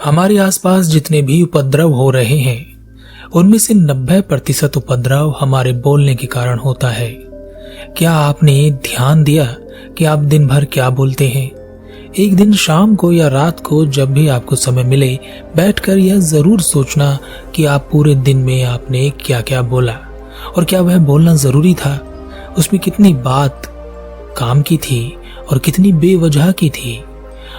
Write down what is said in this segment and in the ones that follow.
हमारे आसपास जितने भी उपद्रव हो रहे हैं उनमें से 90% उपद्रव हमारे बोलने के कारण होता है। क्या आपने ध्यान दिया कि आप दिन भर क्या बोलते हैं? एक दिन शाम को या रात को जब भी आपको समय मिले, बैठकर यह जरूर सोचना कि आप पूरे दिन में आपने क्या क्या बोला और क्या वह बोलना जरूरी था। उसमें कितनी बात काम की थी और कितनी बेवजह की थी,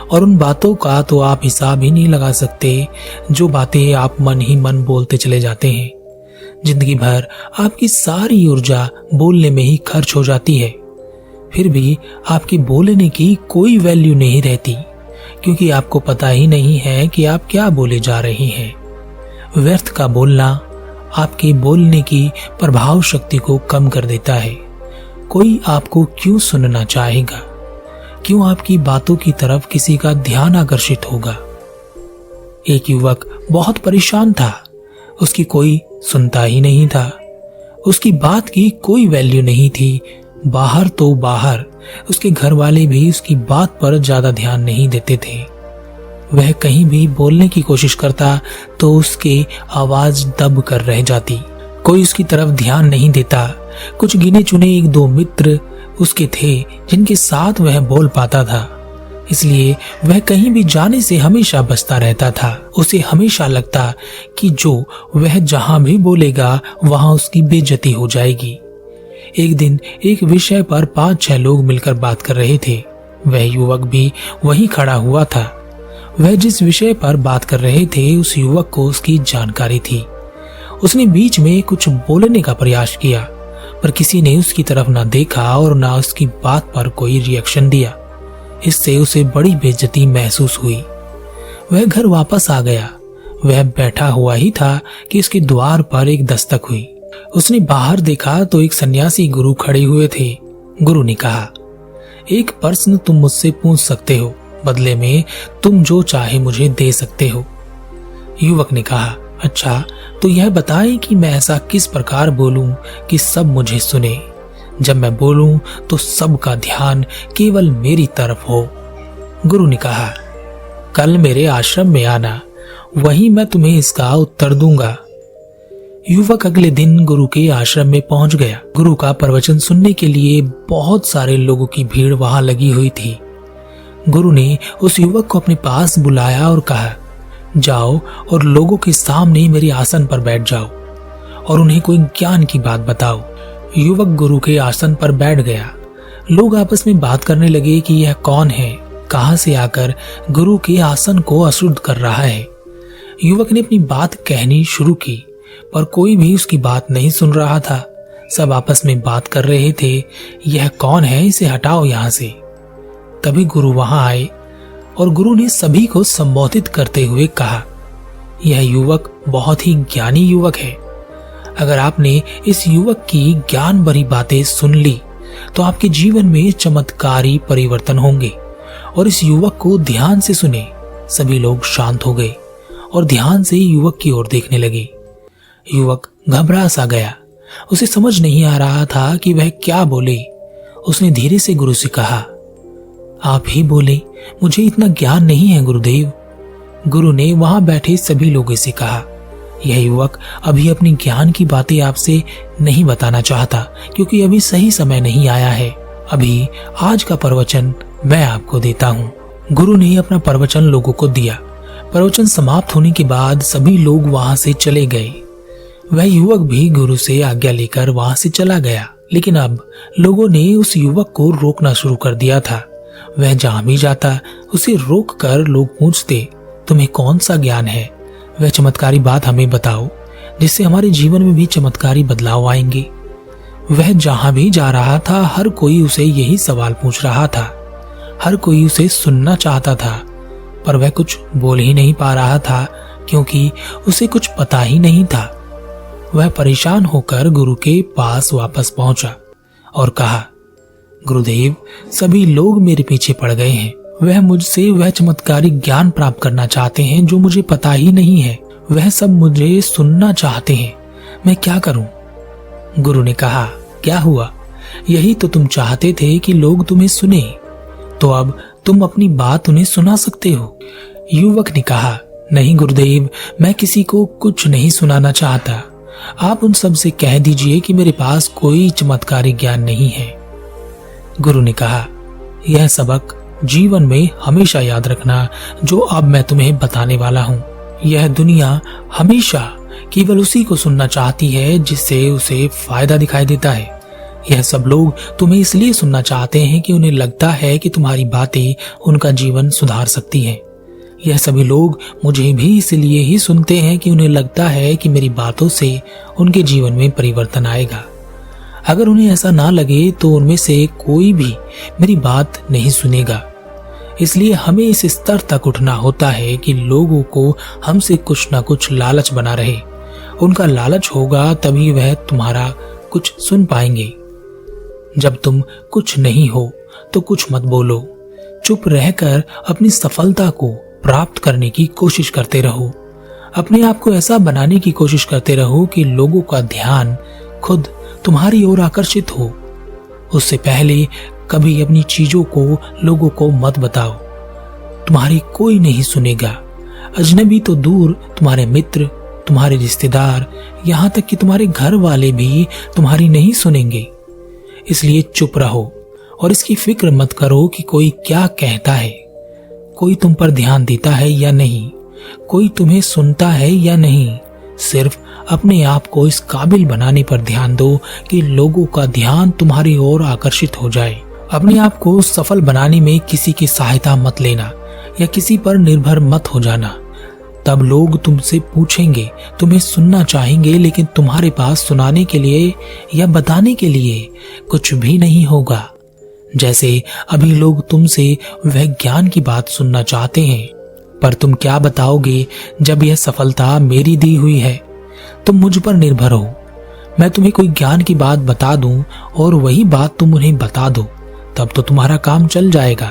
और उन बातों का तो आप हिसाब ही नहीं लगा सकते जो बातें आप मन ही मन बोलते चले जाते हैं। जिंदगी भर आपकी सारी ऊर्जा बोलने में ही खर्च हो जाती है, फिर भी आपकी बोलने की कोई वैल्यू नहीं रहती, क्योंकि आपको पता ही नहीं है कि आप क्या बोले जा रहे हैं। व्यर्थ का बोलना आपके बोलने की प्रभाव शक्ति को कम कर देता है। कोई आपको क्यों सुनना चाहेगा? क्यों आपकी बातों की तरफ किसी का ध्यान आकर्षित होगा? एक युवक बहुत परेशान था। उसकी कोई सुनता ही नहीं था। उसकी बात की कोई वैल्यू नहीं थी। बाहर तो बाहर उसके घर वाले भी उसकी बात पर ज्यादा ध्यान नहीं देते थे। वह कहीं भी बोलने की कोशिश करता तो उसके आवाज दब कर रह जाती। कोई उसकी तरफ ध्यान नहीं देता। कुछ गिने चुने एक दो मित्र उसके थे जिनके साथ वह बोल पाता था, इसलिए वह कहीं भी जाने से हमेशा बचता रहता था। उसे हमेशा लगता कि जो वह जहां भी बोलेगा वहां उसकी बेइज्जती हो जाएगी। एक दिन एक विषय पर 5-6 लोग मिलकर बात कर रहे थे। वह युवक भी वहीं खड़ा हुआ था। वह जिस विषय पर बात कर रहे थे उस युवक को उसकी जानकारी थी। उसने बीच में कुछ बोलने का प्रयास किया, पर किसी ने उसकी तरफ ना देखा और ना उसकी बात पर कोई रिएक्शन दिया। इससे उसे बड़ी बेइज्जती महसूस हुई। वह घर वापस आ गया। वह बैठा हुआ ही था कि उसके द्वार पर एक दस्तक हुई। उसने बाहर देखा तो एक सन्यासी गुरु खड़े हुए थे। गुरु ने कहा, एक प्रश्न तुम मुझसे पूछ सकते हो, बदले में तुम जो चाहे मुझे दे सकते हो। युवक ने कहा, अच्छा तो यह बताएं कि मैं ऐसा किस प्रकार बोलूं कि सब मुझे सुने। जब मैं बोलूं तो सबका ध्यान केवल मेरी तरफ हो। गुरु ने कहा, कल मेरे आश्रम में आना, वहीं मैं तुम्हें इसका उत्तर दूंगा। युवक अगले दिन गुरु के आश्रम में पहुंच गया। गुरु का प्रवचन सुनने के लिए बहुत सारे लोगों की भीड़ वहां लगी हुई थी। गुरु ने उस युवक को अपने पास बुलाया और कहा, जाओ और लोगों के सामने मेरे आसन पर बैठ जाओ और उन्हें कोई ज्ञान की बात बताओ। युवक गुरु के आसन पर बैठ गया। लोग आपस में बात करने लगे कि यह कौन है, कहां से आकर गुरु के आसन को अशुद्ध कर रहा है। युवक ने अपनी बात कहनी शुरू की, पर कोई भी उसकी बात नहीं सुन रहा था। सब आपस में बात कर रहे थे, यह कौन है, इसे हटाओ यहां से। तभी गुरु वहां आए और गुरु ने सभी को संबोधित करते हुए कहा, यह युवक बहुत ही ज्ञानी युवक है। अगर आपने इस युवक की ज्ञान भरी बातें सुन ली तो आपके जीवन में चमत्कारी परिवर्तन होंगे। और इस युवक को ध्यान से सुने। सभी लोग शांत हो गए और ध्यान से युवक की ओर देखने लगे। युवक घबरा सा गया। उसे समझ नहीं आ रहा था कि वह क्या बोले। उसने धीरे से गुरु से कहा, आप ही बोले, मुझे इतना ज्ञान नहीं है गुरुदेव। गुरु ने वहां बैठे सभी लोगों से कहा, यह युवक अभी अपनी ज्ञान की बातें आपसे नहीं बताना चाहता, क्योंकि अभी सही समय नहीं आया है। अभी आज का प्रवचन मैं आपको देता हूँ। गुरु ने अपना प्रवचन लोगों को दिया। प्रवचन समाप्त होने के बाद सभी लोग वहां से चले गए। वह युवक भी गुरु से आज्ञा लेकर वहां से चला गया। लेकिन अब लोगों ने उस युवक को रोकना शुरू कर दिया था। वह जहां भी जाता उसे रोककर लोग पूछते, तुम्हें कौन सा ज्ञान है? वह चमत्कारी बात हमें बताओ, जिससे हमारे जीवन में भी चमत्कारी बदलाव आएंगे। वह जहां भी जा रहा था हर कोई उसे यही सवाल पूछ रहा था। हर कोई उसे सुनना चाहता था, पर वह कुछ बोल ही नहीं पा रहा था, क्योंकि उसे कुछ पता ही नहीं था। वह परेशान होकर गुरु के पास वापस पहुंचा और कहा, गुरुदेव, सभी लोग मेरे पीछे पड़ गए हैं। वह मुझसे वह चमत्कारी ज्ञान प्राप्त करना चाहते हैं जो मुझे पता ही नहीं है। वह सब मुझे सुनना चाहते हैं। मैं क्या करूं? गुरु ने कहा, क्या हुआ? यही तो तुम चाहते थे कि लोग तुम्हें सुने, तो अब तुम अपनी बात उन्हें सुना सकते हो। युवक ने कहा, नहीं गुरुदेव, मैं किसी को कुछ नहीं सुनाना चाहता। आप उन सब से कह दीजिए कि मेरे पास कोई चमत्कारी ज्ञान नहीं है। गुरु ने कहा, यह सबक जीवन में हमेशा याद रखना जो अब मैं तुम्हें बताने वाला हूँ। यह दुनिया हमेशा केवल उसी को सुनना चाहती है जिससे उसे फायदा दिखाई देता है। यह सब लोग तुम्हें इसलिए सुनना चाहते हैं कि उन्हें लगता है कि तुम्हारी बातें उनका जीवन सुधार सकती हैं। यह सभी लोग मुझे भी इसलिए ही सुनते हैं कि उन्हें लगता है कि मेरी बातों से उनके जीवन में परिवर्तन आएगा। अगर उन्हें ऐसा ना लगे तो उनमें से कोई भी मेरी बात नहीं सुनेगा। इसलिए हमें इस स्तर तक उठना होता है कि लोगों को हमसे कुछ ना कुछ लालच बना रहे। उनका लालच होगा तभी वह तुम्हारा कुछ सुन पाएंगे। जब तुम कुछ नहीं हो तो कुछ मत बोलो। चुप रहकर अपनी सफलता को प्राप्त करने की कोशिश करते रहो। अपने आप को ऐसा बनाने की कोशिश करते रहो कि लोगों का ध्यान खुद तुम्हारी ओर आकर्षित हो। उससे पहले कभी अपनी चीजों को लोगों को मत बताओ। तुम्हारी कोई नहीं सुनेगा। अजनबी तो दूर, तुम्हारे मित्र, तुम्हारे रिश्तेदार, यहाँ तक कि तुम्हारे घर वाले भी तुम्हारी नहीं सुनेंगे। इसलिए चुप रहो और इसकी फिक्र मत करो कि कोई क्या कहता है। कोई तुम पर ध्यान देता है या नहीं, कोई तुम्हें सुनता है या नहीं। सिर्फ अपने आप को इस काबिल बनाने पर ध्यान दो कि लोगों का ध्यान तुम्हारी ओर आकर्षित हो जाए। अपने आप को सफल बनाने में किसी की सहायता मत लेना या किसी पर निर्भर मत हो जाना। तब लोग तुमसे पूछेंगे, तुम्हें सुनना चाहेंगे, लेकिन तुम्हारे पास सुनाने के लिए या बताने के लिए कुछ भी नहीं होगा। जैसे अभी लोग तुमसे वह ज्ञान की बात सुनना चाहते हैं, पर तुम क्या बताओगे जब यह सफलता मेरी दी हुई है। तुम मुझ पर निर्भर हो। मैं तुम्हें कोई ज्ञान की बात बता दूं और वही बात तुम उन्हें बता दो, तब तो तुम्हारा काम चल जाएगा,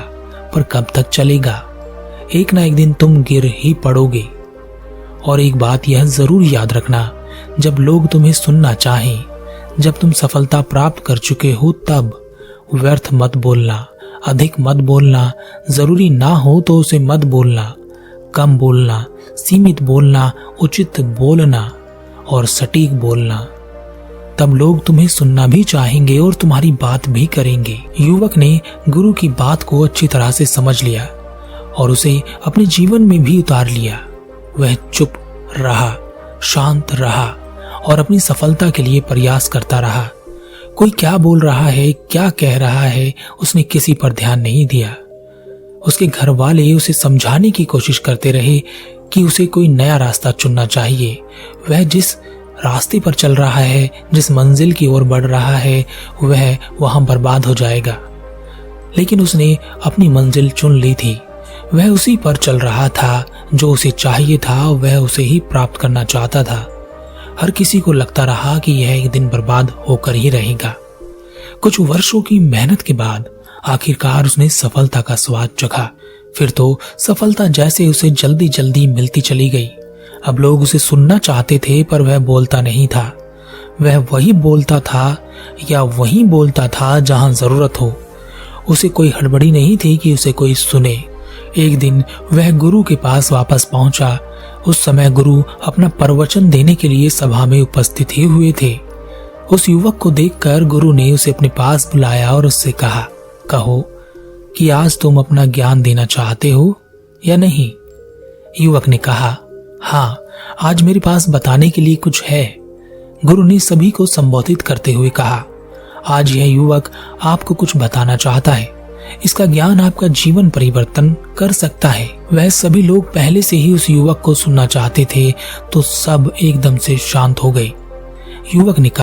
पर कब तक चलेगा। एक ना एक दिन तुम गिर ही पड़ोगे। और एक बात यह जरूर याद रखना, जब लोग तुम्हें सुनना चाहें, जब तुम सफलता प्राप्त कर चुके हो, तब व्यर्थ मत बोलना, अधिक मत बोलना, जरूरी ना हो तो उसे मत बोलना, कम बोलना, सीमित बोलना, उचित बोलना और सटीक बोलना। तब लोग तुम्हें सुनना भी चाहेंगे और तुम्हारी बात भी करेंगे। युवक ने गुरु की बात को अच्छी तरह से समझ लिया और उसे अपने जीवन में भी उतार लिया। वह चुप रहा, शांत रहा और अपनी सफलता के लिए प्रयास करता रहा। कोई क्या बोल रहा है, क्या कह रहा है, उसने किसी पर ध्यान नहीं दिया। उसके घर वाले उसे समझाने की कोशिश करते रहे कि उसे कोई नया रास्ता चुनना चाहिए। वह जिस रास्ते पर चल रहा है, जिस मंजिल की ओर बढ़ रहा है, वह वहां बर्बाद हो जाएगा। लेकिन उसने अपनी मंजिल चुन ली थी। वह उसी पर चल रहा था जो उसे चाहिए था, वह उसे ही प्राप्त करना चाहता था। हर किसी को लगता रहा कि यह एक दिन बर्बाद होकर ही रहेगा। कुछ वर्षों की मेहनत के बाद आखिरकार उसने सफलता का स्वाद चखा। फिर तो सफलता जैसे उसे जल्दी जल्दी मिलती चली गई। अब लोग उसे सुनना चाहते थे, पर वह बोलता नहीं था। वह वही बोलता था या वही बोलता था जहां जरूरत हो। उसे कोई हड़बड़ी नहीं थी कि उसे कोई सुने। एक दिन वह गुरु के पास वापस पहुंचा। उस समय गुरु अपना प्रवचन देने के लिए सभा में उपस्थित ही हुए थे। उस युवक को देखकर गुरु ने उसे अपने पास बुलाया और उससे कहा, कहो कि आज तुम अपना ज्ञान देना चाहते हो या नहीं। युवक ने कहा, हाँ, आज मेरे पास बताने के लिए कुछ है। गुरु ने सभी को संबोधित करते हुए कहा, आज यह युवक आपको कुछ बताना चाहता है। इसका ज्ञान आपका जीवन परिवर्तन कर सकता है। वह सभी लोग पहले से ही उस युवक को सुनना चाहते थे, तो सब एकदम से शांत हो गए। युवक ने कहा,